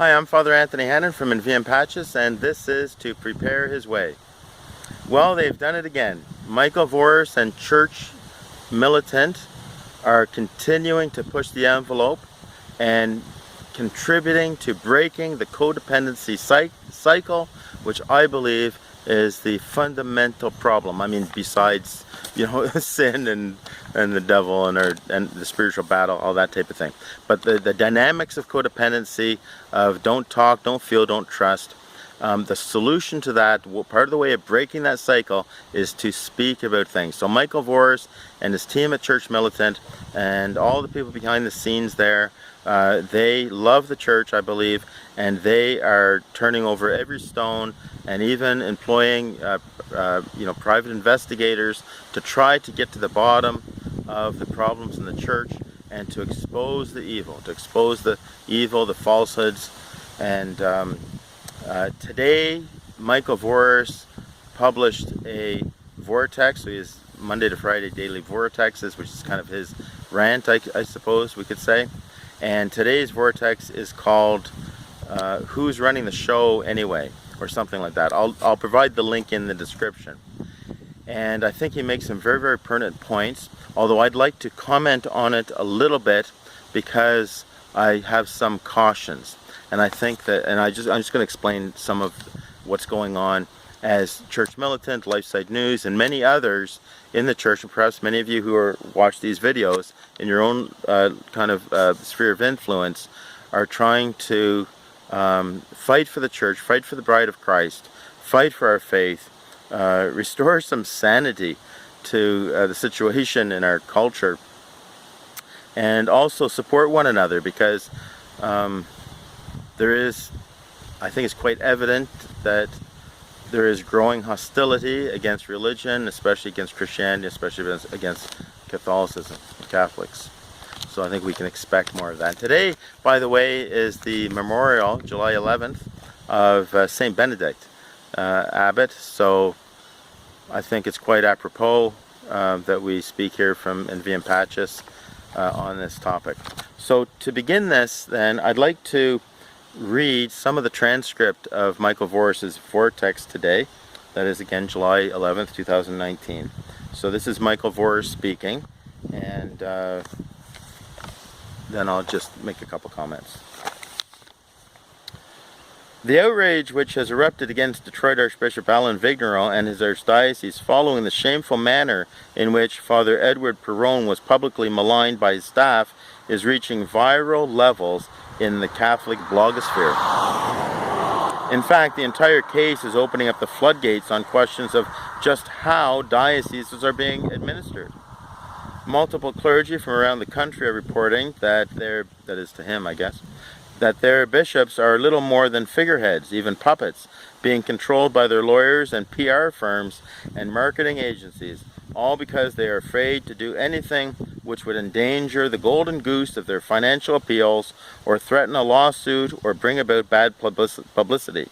Hi, I'm Father Anthony Hannon from Enviam Patches, and this is To Prepare His Way. Well, they've done it again. Michael Voris and Church Militant are continuing to push the envelope and contributing to breaking the codependency cycle, which I believe is the fundamental problem. I mean, besides, sin and the devil and the spiritual battle, all that type of thing. But the dynamics of codependency, of don't talk, don't feel, don't trust, the solution to that, part of the way of breaking that cycle, is to speak about things. So Michael Voris and his team at Church Militant and all the people behind the scenes there, they love the church, I believe, and they are turning over every stone and even employing private investigators to try to get to the bottom of the problems in the church and to expose the evil, the falsehoods. And today, Michael Voris published a vortex, so he has Monday to Friday daily vortexes, which is kind of his rant, I suppose we could say. And today's vortex is called Who's Running the Show Anyway? Or something like that. I'll provide the link in the description. And I think he makes some very, very pertinent points, although I'd like to comment on it a little bit because I have some cautions. And I think that, I'm just going to explain some of what's going on as Church Militant, LifeSite News, and many others in the church, and perhaps many of you who watch these videos in your own sphere of influence, are trying to fight for the church, fight for the bride of Christ, fight for our faith, restore some sanity to the situation in our culture, and also support one another, because there is, I think it's quite evident that there is growing hostility against religion, especially against Christianity, especially against Catholicism, Catholics. So I think we can expect more of that. Today, by the way, is the memorial, July 11th, of St. Benedict Abbot. So I think it's quite apropos that we speak here from Enviam Patches on this topic. So to begin this, then, I'd like to read some of the transcript of Michael Voris's vortex today. That is, again, July 11th, 2019. So this is Michael Voris speaking, and then I'll just make a couple comments. The outrage which has erupted against Detroit Archbishop Alan Vigneault and his archdiocese following the shameful manner in which Father Edward Perron was publicly maligned by his staff is reaching viral levels in the Catholic blogosphere. In fact, the entire case is opening up the floodgates on questions of just how dioceses are being administered. Multiple clergy from around the country are reporting that that is to him, I guess, that their bishops are little more than figureheads, even puppets, being controlled by their lawyers and PR firms and marketing agencies, all because they are afraid to do anything which would endanger the golden goose of their financial appeals or threaten a lawsuit or bring about bad publicity.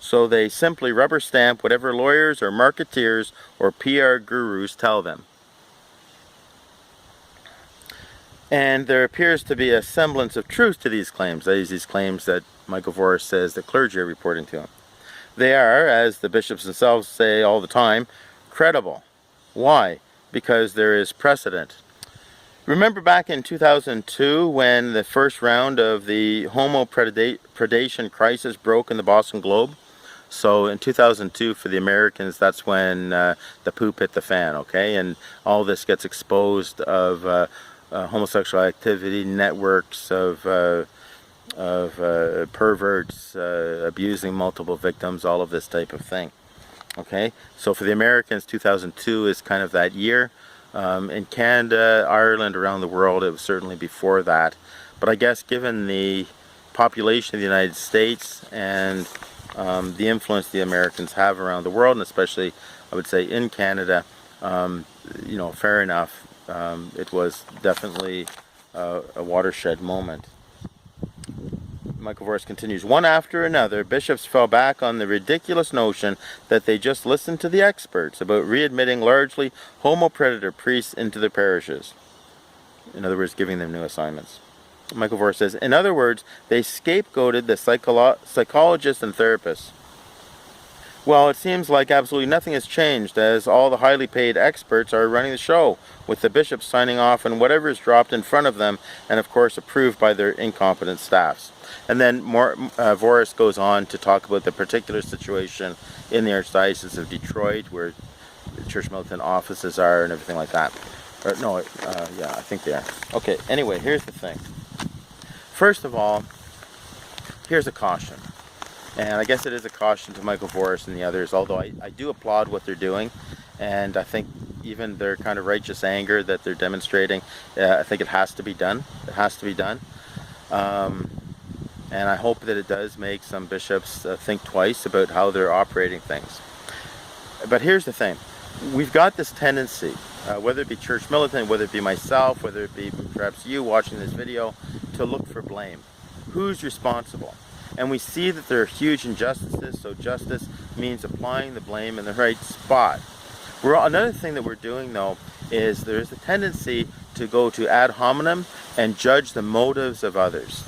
So they simply rubber stamp whatever lawyers or marketeers or PR gurus tell them. And there appears to be a semblance of truth to these claims, that is, these claims that Michael Voris says the clergy are reporting to him. They are, as the bishops themselves say all the time, credible. Why? Because there is precedent. Remember back in 2002 when the first round of the homo predation crisis broke in the Boston Globe? So in 2002, for the Americans, that's when the poop hit the fan, okay? And all this gets exposed of homosexual activity, networks of perverts abusing multiple victims, all of this type of thing. Okay, so for the Americans, 2002 is kind of that year. In Canada, Ireland, around the world, it was certainly before that. But I guess given the population of the United States and the influence the Americans have around the world, and especially, I would say, in Canada, fair enough. It was definitely a watershed moment. Michael Voris continues, one after another, bishops fell back on the ridiculous notion that they just listened to the experts about readmitting largely homo-predator priests into their parishes. In other words, giving them new assignments. Michael Voris says, in other words, they scapegoated the psychologists and therapists. Well, it seems like absolutely nothing has changed, as all the highly paid experts are running the show, with the bishops signing off on whatever is dropped in front of them, and of course approved by their incompetent staffs. And then Voris goes on to talk about the particular situation in the Archdiocese of Detroit, where the church militant offices are and everything like that. Or, no, yeah, I think they are. Okay, anyway, here's the thing. First of all, here's a caution. And I guess it is a caution to Michael Voris and the others, although I do applaud what they're doing. And I think even their kind of righteous anger that they're demonstrating, I think it has to be done. It has to be done. And I hope that it does make some bishops think twice about how they're operating things. But here's the thing. We've got this tendency, whether it be church militant, whether it be myself, whether it be perhaps you watching this video, to look for blame. Who's responsible? And we see that there are huge injustices, so justice means applying the blame in the right spot. Another thing that we're doing, though, is there's a tendency to go to ad hominem and judge the motives of others.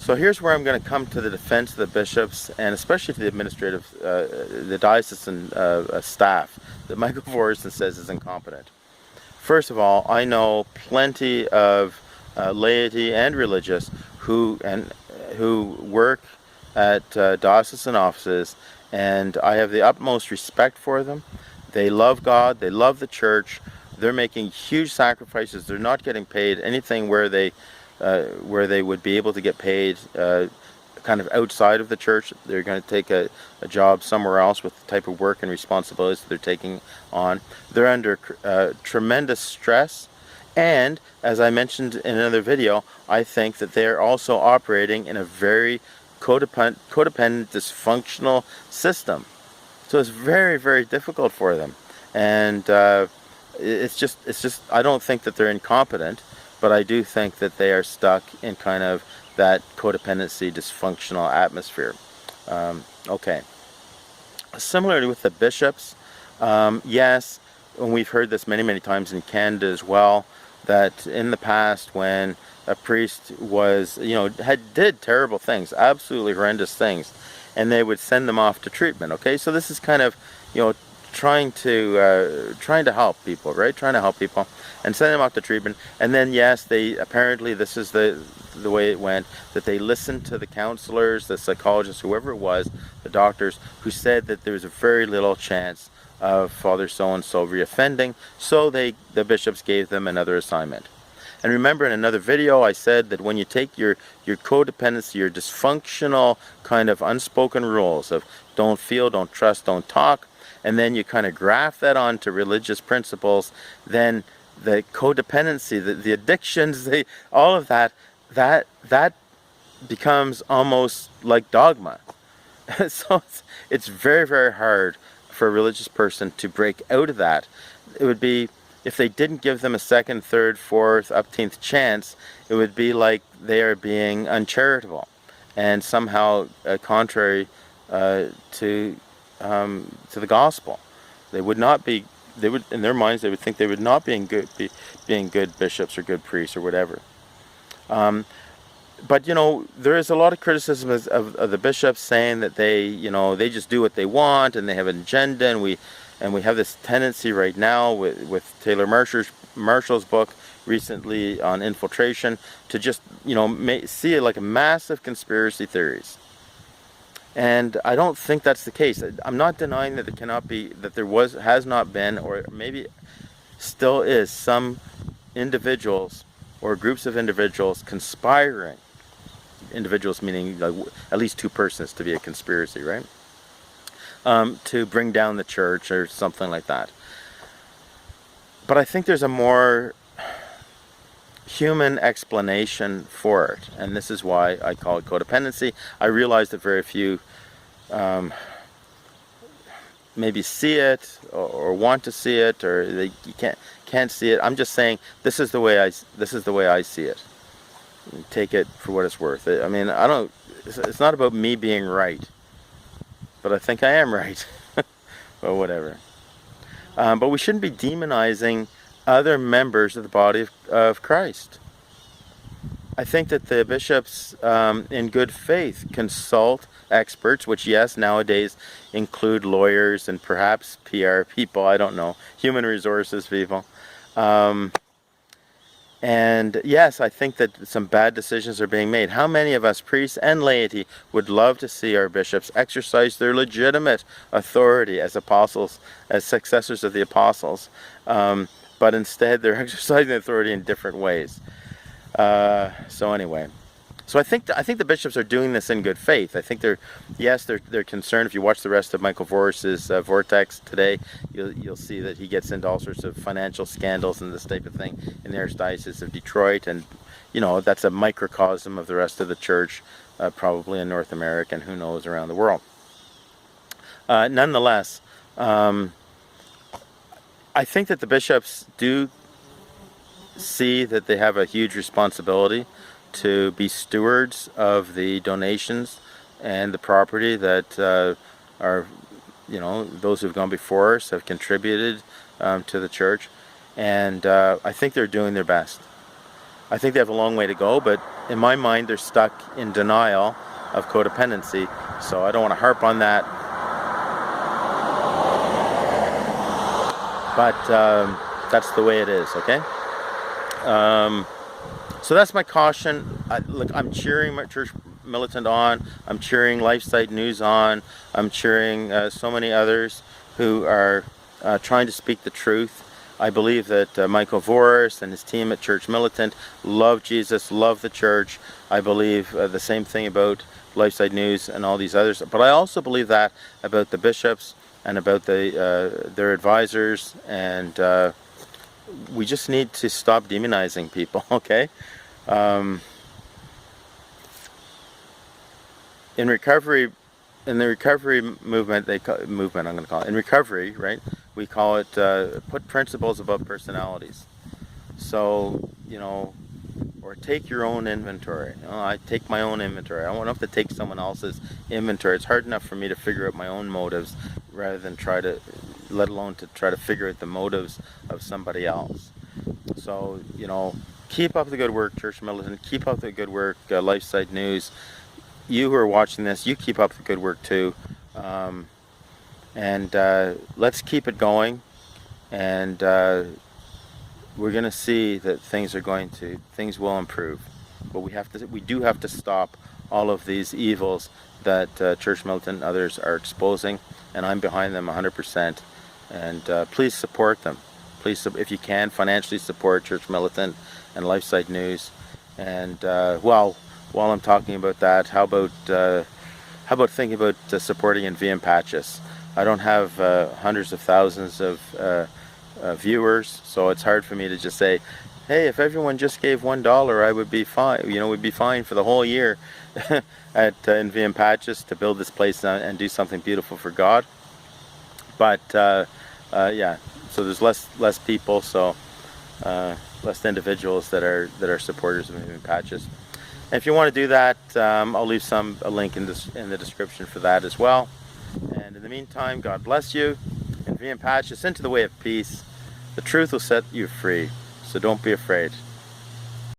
So here's where I'm going to come to the defense of the bishops, and especially to the administrative, the diocesan staff that Michael Voris says is incompetent. First of all, I know plenty of laity and religious who work at diocesan offices, and I have the utmost respect for them. They love God, they love the church, they're making huge sacrifices, they're not getting paid anything where they would be able to get paid kind of outside of the church. They're going to take a job somewhere else with the type of work and responsibilities that they're taking on. They're under tremendous stress. And, as I mentioned in another video, I think that they're also operating in a very codependent, dysfunctional system. So it's very, very difficult for them. And it's just, I don't think that they're incompetent, but I do think that they are stuck in kind of that codependency, dysfunctional atmosphere. Okay. Similarly with the bishops, yes, and we've heard this many, many times in Canada as well, that in the past when a priest was, did terrible things, absolutely horrendous things, and they would send them off to treatment. Okay, so this is kind of, trying to help people, right? Trying to help people and send them off to treatment. And then yes, they apparently, this is the way it went, that they listened to the counselors, the psychologists, whoever it was, the doctors, who said that there was a very little chance of Father so-and-so reoffending, so the bishops gave them another assignment. And remember, in another video I said that when you take your codependency, your dysfunctional kind of unspoken rules of don't feel, don't trust, don't talk, and then you kind of graft that onto religious principles, then the codependency, the addictions, all of that becomes almost like dogma. So it's very, very hard for a religious person to break out of that. It would be, if they didn't give them a second, third, fourth, upteenth chance, it would be like they are being uncharitable and somehow contrary to the gospel. They would not be. They would, in their minds, they would think they would not be being good bishops or good priests or whatever. But there is a lot of criticism of the bishops saying that they just do what they want and they have an agenda, and we have this tendency right now with Taylor Marshall's book recently on infiltration to just see it like a massive conspiracy theories. And I don't think that's the case. I'm not denying that has not been, or maybe still is, some individuals or groups of individuals conspiring. Individuals meaning like at least two persons to be a conspiracy, right? To bring down the church or something like that. But I think there's a more human explanation for it, and this is why I call it codependency. I realize that very few maybe see it or want to see it, or you can't see it. I'm just saying this is the way I see it. Take it for what it's worth. I mean, it's not about me being right, but I think I am right. Well, whatever. But we shouldn't be demonizing other members of the body of Christ. I think that the bishops, in good faith, consult experts, which, yes, nowadays include lawyers and perhaps PR people, I don't know, human resources people. Um, and yes, I think that some bad decisions are being made. How many of us, priests and laity, would love to see our bishops exercise their legitimate authority as apostles, as successors of the apostles? But instead, they're exercising authority in different ways. So anyway, so I think the bishops are doing this in good faith. I think they're concerned. If you watch the rest of Michael Voris's Vortex today, you'll see that he gets into all sorts of financial scandals and this type of thing in the Archdiocese of Detroit, and that's a microcosm of the rest of the church, probably in North America and who knows around the world. Nonetheless, I think that the bishops do see that they have a huge responsibility to be stewards of the donations and the property that are, those who've gone before us have contributed to the church, and I think they're doing their best. I think they have a long way to go, but in my mind they're stuck in denial of codependency, so I don't want to harp on that. But that's the way it is, okay? So that's my caution. Look, I'm cheering my Church Militant on. I'm cheering LifeSite News on. I'm cheering so many others who are trying to speak the truth. I believe that Michael Voris and his team at Church Militant love Jesus, love the church. I believe the same thing about LifeSite News and all these others. But I also believe that about the bishops and about their advisors, and we just need to stop demonizing people, okay? In the recovery movement, I'm going to call it, in recovery, right? We call it put principles above personalities. So, or take your own inventory. I take my own inventory. I don't have to take someone else's inventory. It's hard enough for me to figure out my own motives rather than let alone to try to figure out the motives of somebody else. So, keep up the good work, Church Militant. Keep up the good work, LifeSite News. You who are watching this, you keep up the good work too. And let's keep it going. And we're going to see that things will improve. But we do have to stop all of these evils that Church Militant and others are exposing. And I'm behind them 100%. And please support them. Please, if you can, financially support Church Militant and LifeSite News. And while I'm talking about that, how about thinking about supporting in VM Patches? I don't have hundreds of thousands of viewers, so it's hard for me to just say, hey, if everyone just gave $1, I would be fine. We'd be fine for the whole year in VM Patches to build this place and do something beautiful for God. But yeah, so there's less people, so less individuals that are supporters of VM Patches. And if you want to do that, I'll leave a link in the description for that as well. And in the meantime, God bless you, and VM Patches into the way of peace. The truth will set you free, so don't be afraid.